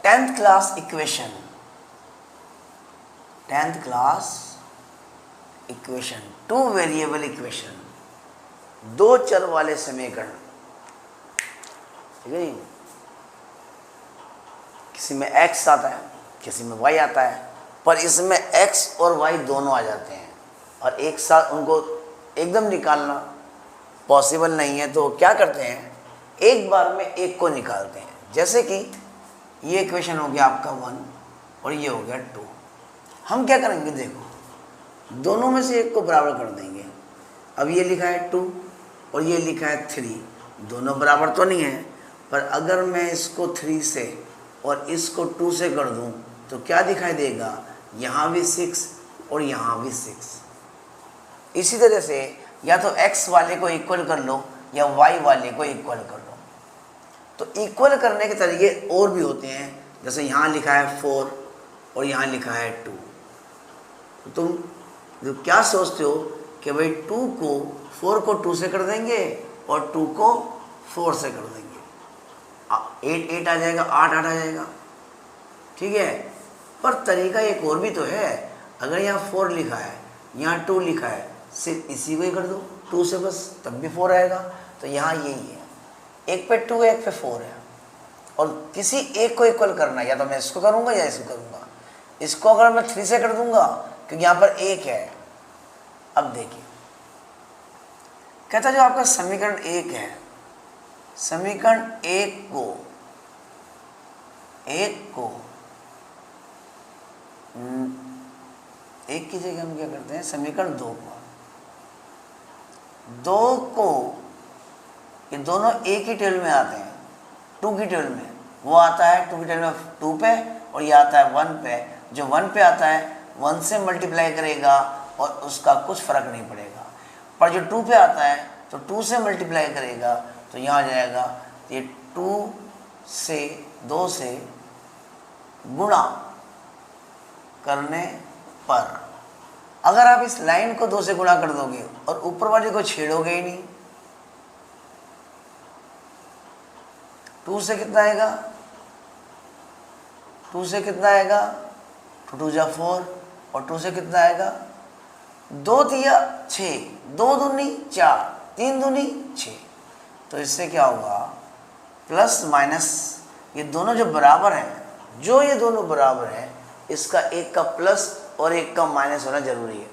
10th class equation, 10th class equation, two variable equation, दो चर वाले समीकरण, ठीक है। किसी में x आता है, किसी में y आता है, पर इसमें x और y दोनों आ जाते हैं और एक साथ उनको एकदम निकालना पॉसिबल नहीं है, तो क्या करते हैं, एक बार में एक को निकालते हैं। जैसे कि ये इक्वेशन हो गया आपका 1 और ये हो गया 2। हम क्या करेंगे, देखो दोनों में से एक को बराबर कर देंगे। अब ये लिखा है 2 और ये लिखा है 3, दोनों बराबर तो नहीं है, पर अगर मैं इसको 3 से और इसको 2 से कर दूं तो क्या दिखाई देगा, यहाँ भी 6 और यहाँ भी 6। इसी तरह से या तो x वाले को इक्वल कर लो या y वाले को इक्वल कर लो। तो इक्वल करने के तरीके और भी होते हैं, जैसे यहाँ लिखा है 4 और यहाँ लिखा है 2। तो तुम जो क्या सोचते हो कि भाई 4 को 2 से कर देंगे और 2 को 4 से कर देंगे, 8 आ जाएगा, 8 आ जाएगा, ठीक है। पर तरीका एक और भी तो है। अगर यहाँ 4 लिखा है, यहाँ 2 लिखा है, सिर्फ इसी को ही कर दो 2 से बस, तब भी 4 आएगा। तो यहाँ यही है, एक पे 2 है, एक पे 4 है, और किसी एक को इक्वल करना है, या तो मैं इसको करूँगा या इसको करूँगा। इसको अगर मैं 3 से कर दूंगा क्योंकि यहाँ पर 1 है। अब देखिए, कहता है जो आपका समीकरण 1 है, समीकरण 1 को एक की जगह हम क्या करते हैं, समीकरण 2 को ये दोनों एक ही टेबल में आते हैं, 2 की टेबल में। वो आता है 2 की टेबल में 2 पे, और ये आता है 1 पे। जो 1 पे आता है 1 से मल्टीप्लाई करेगा और उसका कुछ फर्क नहीं पड़ेगा, पर जो 2 पे आता है तो 2 से मल्टीप्लाई करेगा, तो यहाँ आ जाएगा ये 2 से 2 से गुणा करने पर, अगर आप इस लाइन को 2 से गुणा कर दोगे और ऊपर वाले को छेड़ोगे ही नहीं, 2 से कितना आएगा, 2 से कितना आएगा, 2 2 जा 4, और 2 से कितना आएगा, 2 तिया 6, 2 दूनी 4, 3 दूनी 6। तो इससे क्या होगा, प्लस माइनस ये दोनों जो बराबर हैं, जो ये दोनों बराबर हैं, इसका एक का प्लस और एक का माइनस होना जरूरी है।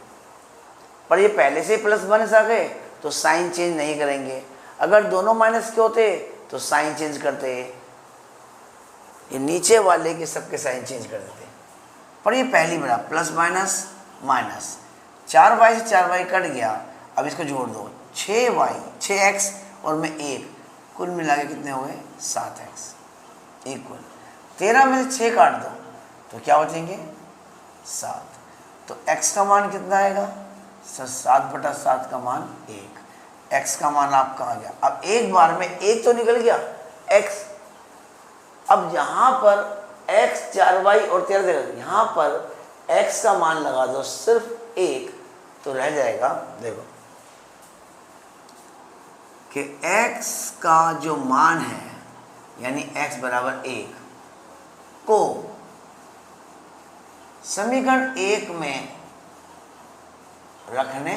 पर ये पहले से प्लस माइनस आ गए तो साइन चेंज नहीं करेंगे। अगर दोनों माइनस के होते तो साइन चेंज करते, ये नीचे वाले के सबके साइन चेंज कर देते। पर ये पहली बड़ा प्लस माइनस माइनस, 4y से 4y कट गया। अब इसको जोड़ दो, 6y 6x और में 1, कुल मिला के कितने हो गए 7x इक्वल 13 में से 6 काट दो तो क्या बचेंगे 7। तो x का मान कितना आएगा, 7/7 का मान 1। x का मान आपका आ गया। अब एक बार में 1 तो निकल गया x। अब यहाँ पर x 4y और 13, यहाँ पर x का मान लगा दो सिर्फ 1, तो रह जाएगा, देखो कि x का जो मान है यानी x बराबर 1 को समीकरण 1 में रखने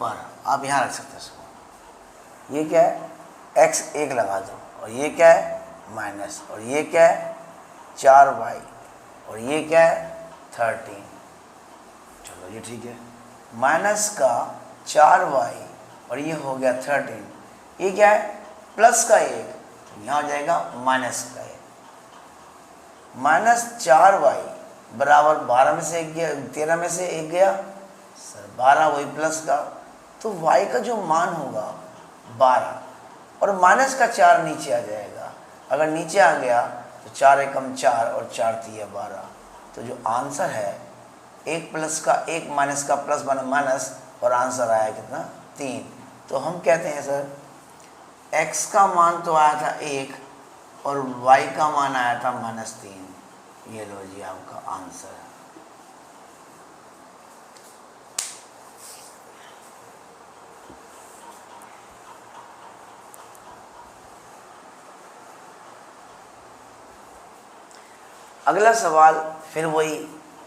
पर आप यहाँ रख सकते हैं इसको। ये क्या है, x 1 लगा दो, और ये क्या है माइनस, और ये क्या है 4y, और ये क्या है 13। चलो ये ठीक है, माइनस का 4y और ये हो गया 13। ये क्या है प्लस का 1, यहाँ हो जाएगा माइनस का 1। माइनस 4y बराबर 12 में से 1 गया, 13 में से 1 गया सर 12, वही प्लस का, तो y का जो मान होगा 12, और माइनस का 4 नीचे आ जाएगा। अगर नीचे आ गया तो 4 एकम 4 और 4 तिया 12। तो जो आंसर है 1 प्लस का 1 माइनस का प्लस माइनस, और आंसर आया कितना 3। तो हम कहते हैं सर x का मान तो आया था 1 और y का मान आया था -3। ये लो जी आपका आंसर है। अगला सवाल फिर वही,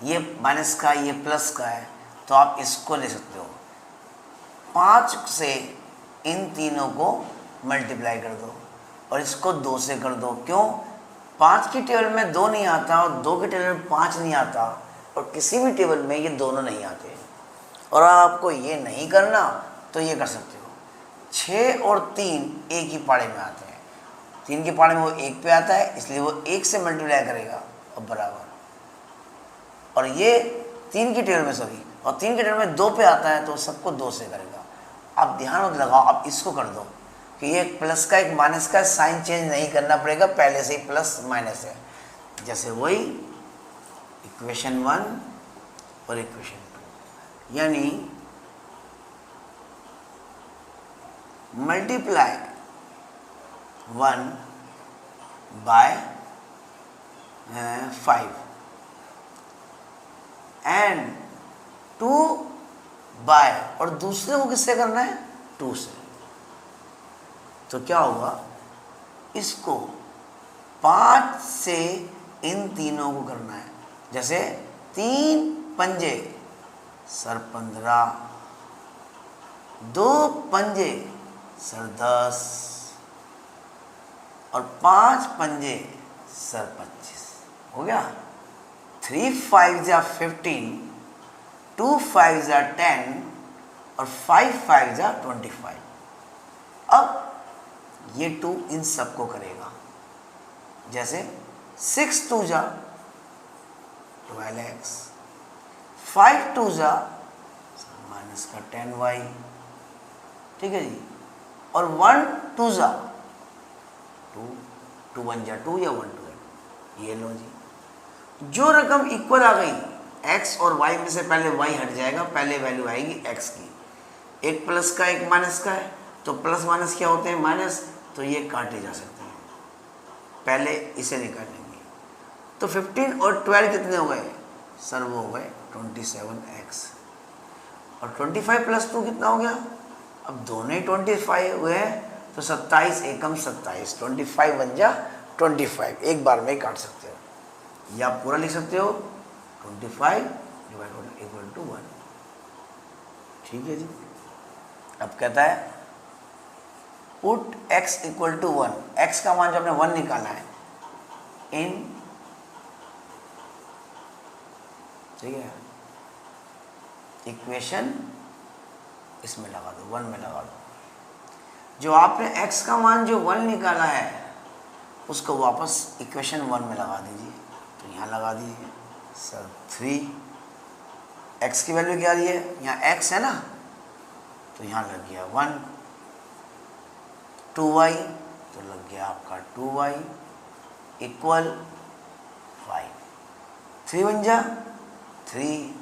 ये माइनस का ये प्लस का है, तो आप इसको ले सकते हो 5 से इन तीनों को मल्टीप्लाई कर दो और इसको 2 से कर दो। क्यों? 5 की टेबल में 2 नहीं आता और 2 की टेबल में 5 नहीं आता और किसी भी टेबल में ये दोनों नहीं आते। और आपको ये नहीं करना तो ये कर सकते हो, 6 और 3 एक ही पाड़े में आते हैं, 3 के पाड़े में वो 1 पे आता है, इसलिए वो 1 से मल्टीप्लाई करेगा और बराबर। और ये 3 की टेबल में सॉरी और 3 की टेबल में 2 पे आता है तो सबको 2 से करेगा। आप ध्यान मत लगाओ, आप इसको कर दो कि ये एक प्लस का एक माइनस का, साइन चेंज नहीं करना पड़ेगा, पहले से ही प्लस माइनस है। जैसे वही इक्वेशन 1 और इक्वेशन 2, यानी मल्टीप्लाई 1 बाय 5 एंड 2 बाय, और दूसरे को किससे करना है? 2 से। तो क्या होगा, इसको 5 से इन तीनों को करना है। जैसे 3 पंजे सर 15, 2 पंजे सर 10 और 5 पंजे सर 25। हो गया। 3 5 जा 15, 2 5 जा 10 और 5 5 जा 25। अब ये 2 इन सबको करेगा। जैसे 6 2 जा 12x, 5 2 जा माइनस का 10y, ठीक है जी। और 1 2 जा 2, 2 1 जा 2 या 1 2 जा, ये लो जी। जो रकम इक्वल आ गई, x और y में से पहले y हट जाएगा, पहले वैल्यू आएगी x की। एक प्लस का एक माइनस का है, तो प्लस माइनस क्या होते हैं? माइनस। तो ये काटे जा सकते हैं, पहले इसे निकालेंगे। तो 15 और 12 कितने हो गए सर? वो हो गए 27x। और 25 प्लस 2 कितना हो गया? अब दोनों ही 25 हुए हैं, तो 27 एकम 27, 25 बन जा 25। एक बार में काट सकते हो, या पूरा लिख सकते हो 25 डिवाइड टू 1। ठीक है जी। अब कहता है put x equal to 1, x का मान जो हमने 1 निकाला है, इन, ठीक है, इक्वेशन इसमें लगा दो, 1 में लगा दो। जो आपने x का मान जो 1 निकाला है उसको वापस इक्वेशन 1 में लगा दीजिए। तो यहाँ लगा दीजिए सर 3, x की वैल्यू क्या आ रही है? यहाँ x है ना, तो यहाँ लग गया 1, 2y तो लग गया आपका 2y इक्वल 5, 3 बन जा 3,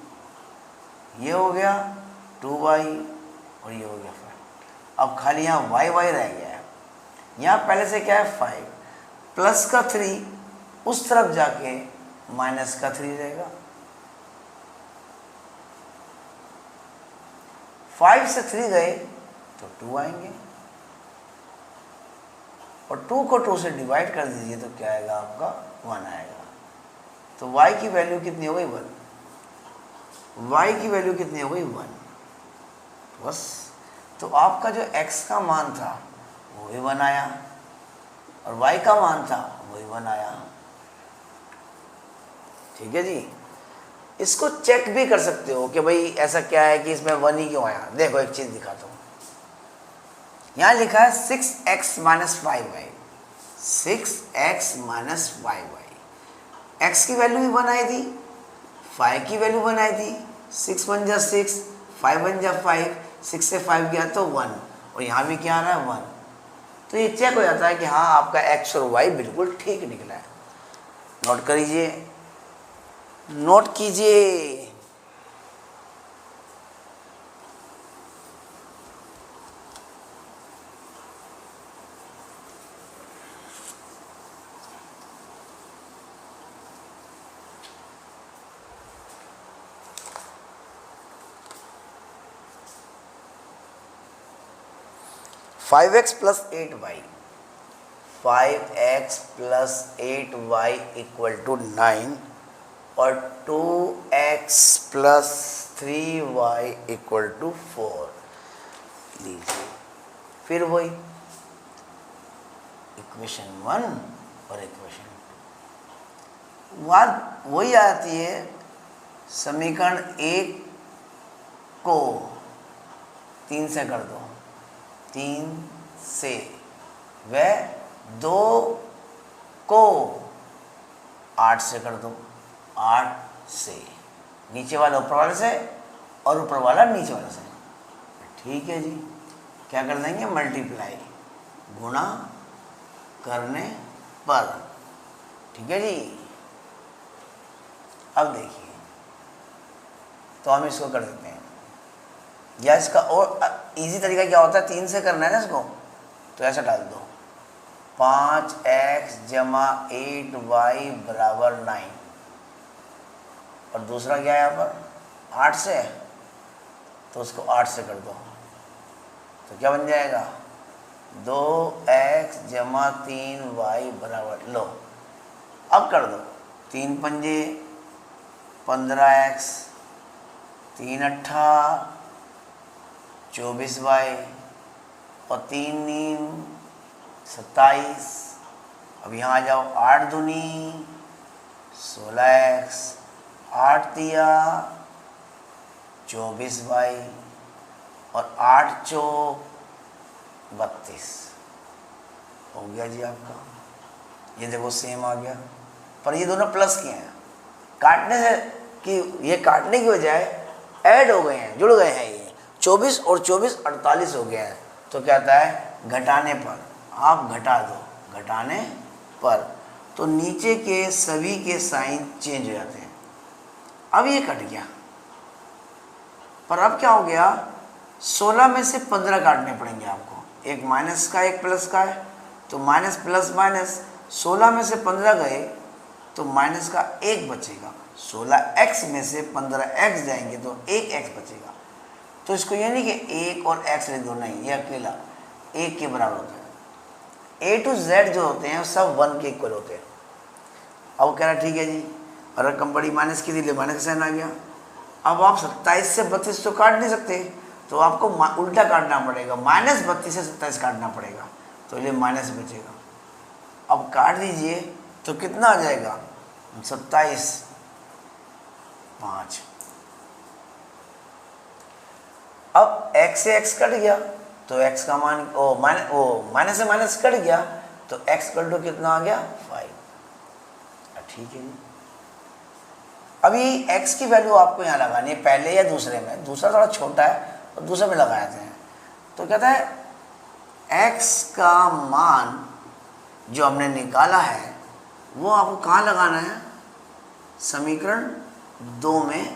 ये हो गया 2y और ये हो गया 5। अब खाली यहाँ y रह गया है। यहाँ पहले से क्या है? 5 प्लस का 3 उस तरफ जाके माइनस का 3 रहेगा। 5 से 3 गए तो 2 आएंगे, और 2 को 2 से डिवाइड कर दीजिए तो क्या आएगा आपका? 1 आएगा। तो y की वैल्यू कितनी हो गई? 1। y की वैल्यू कितनी हो गई? 1। बस। तो आपका जो x का मान था वो भी 1 आया और y का मान था वो भी 1 आया। ठीक है जी। इसको चेक भी कर सकते हो कि भाई ऐसा क्या है कि इसमें 1 ही क्यों आया। देखो एक चीज दिखाता हूँ, यहाँ लिखा है 6x minus 5y, 6x minus 5y। x की वैल्यू भी 1 आई थी, 5 की वैल्यू 1 आई थी, 6 बन जा 6, 5 बन जा 5, 6 से 5 गया तो 1, और यहाँ भी क्या आ रहा है? 1। तो ये चेक हो जाता है कि हाँ आपका x और y बिल्कुल ठीक निकला है। नोट करिए, नोट कीजिए। Five x plus 8y, 5x plus 8y equal to 9 और 2x plus 3y equal to 4 लीजिए। फिर वही इक्वेशन 1 और इक्वेशन बात वही आती है। समीकरण 1 को 3 से कर दो, 3 से, व 2 को 8 से कर दो, 8 से, नीचे वाला ऊपर वाले से और ऊपर वाला नीचे वाले से। ठीक है जी, क्या कर देंगे, मल्टीप्लाई, गुणा करने पर। ठीक है जी। अब देखिए, तो हम इसको कर देते हैं, या इसका और इजी तरीका क्या होता है, 3 से करना है ना इसको, तो ऐसा डाल दो, 5x जमा 8y बराबर 9, और दूसरा क्या है यहाँ पर 8 से, तो उसको 8 से कर दो, तो क्या बन जाएगा, 2x जमा 3y बराबर, लो अब कर दो, 3 पंजे 15x, 3 अट्ठा 24y और 3 नीम 27। अब यहाँ आ जाओ, 8 दूनी 16x, 8 तिया 24y और 8 चौक 32। हो गया जी आपका, ये देखो सेम आ गया, पर ये दोनों प्लस के हैं, काटने से कि ये काटने की बजाय ऐड हो गए हैं, जुड़ गए हैं, ये 24 और 24 48 हो गए हैं। तो कहता है घटाने पर, आप घटा दो, घटाने पर, तो नीचे के सभी के साइन चेंज हो जाते हैं। अब ये कट गया, पर अब क्या हो गया, 16 में से 15 काटने पड़ेंगे आपको, एक माइनस का एक प्लस का है, तो माइनस प्लस माइनस, 16 में से 15 गए तो माइनस का 1 बचेगा, 16x में से 15x जाएंगे तो 1x बचेगा। तो इसको ये नहीं कि 1 और x लिख दो, नहीं, ये अकेला 1 के बराबर होता है। A to Z जो होते हैं सब 1 के इक्वल होते हैं। अब कह रहा ठीक है जी, और रकम बड़ी माइनस की थी, ले माइनस का साइन आ गया। अब आप 27 से 32 तो काट नहीं सकते, तो आपको उल्टा काटना पड़ेगा, माइनस 32 से 27 काटना पड़ेगा, तो ये माइनस बचेगा। अब काट दीजिए तो कितना आ जाएगा, 27 5। अब x से x कट गया तो x का मान माइनस से माइनस कट गया तो x इक्वल टू कितना आ गया 5। ठीक है जी। अभी x की वैल्यू आपको यहाँ लगानी है, पहले या दूसरे में, दूसरा थोड़ा छोटा है और दूसरे में लगा देते हैं। तो कहता है x का मान जो हमने निकाला है वो आपको कहाँ लगाना है, समीकरण 2 में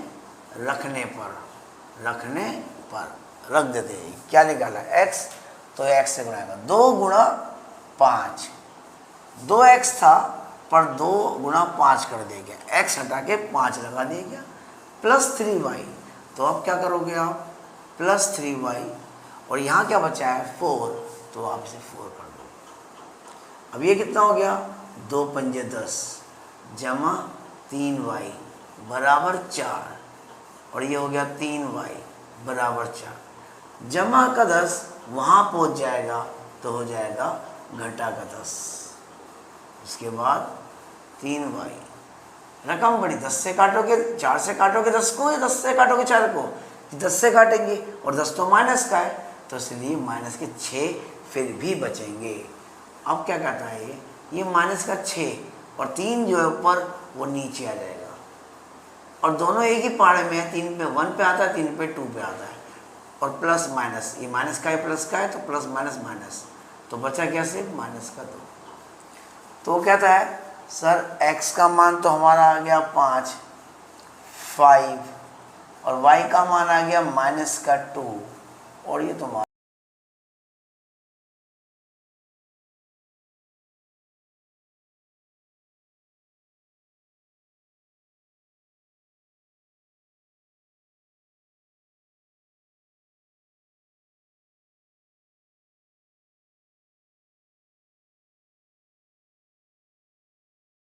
रखने पर रख देते हैं। क्या निकाला x, तो x से गुणाएगा, 2 गुणा 5, 2x था पर 2 गुणा 5 कर दिया गया, x हटा के 5 लगा दिया गया, प्लस 3y। तो अब क्या करोगे आप, प्लस 3y, और यहाँ क्या बचा है 4, तो आप इसे 4 कर दो। अब ये कितना हो गया, 2 पंजे 10 जमा 3y बराबर 4, और ये हो गया 3y बराबर 4, जमा का 10 वहाँ पहुँच जाएगा तो हो जाएगा घटा का 10। उसके बाद 3y, रकम बड़ी, 10 से काटोगे 4 से काटोगे 10 को, या 10 से काटोगे 4 को, 10 से काटेंगे और 10 तो माइनस का है, तो इसलिए माइनस के 6 फिर भी बचेंगे। अब क्या कहता है ये माइनस का 6 और 3 जो है ऊपर वो नीचे आ जाएगा, और दोनों एक ही पाड़े में है, 3 पे 1 पे आता है, 3 पे 2 पे आता है, और प्लस माइनस, ये माइनस का है प्लस का है, तो प्लस माइनस माइनस, तो बचा क्या सिर्फ माइनस का 2। तो वो कहता है सर x का मान तो हमारा आ गया 5 और y का मान आ गया -2, और ये तो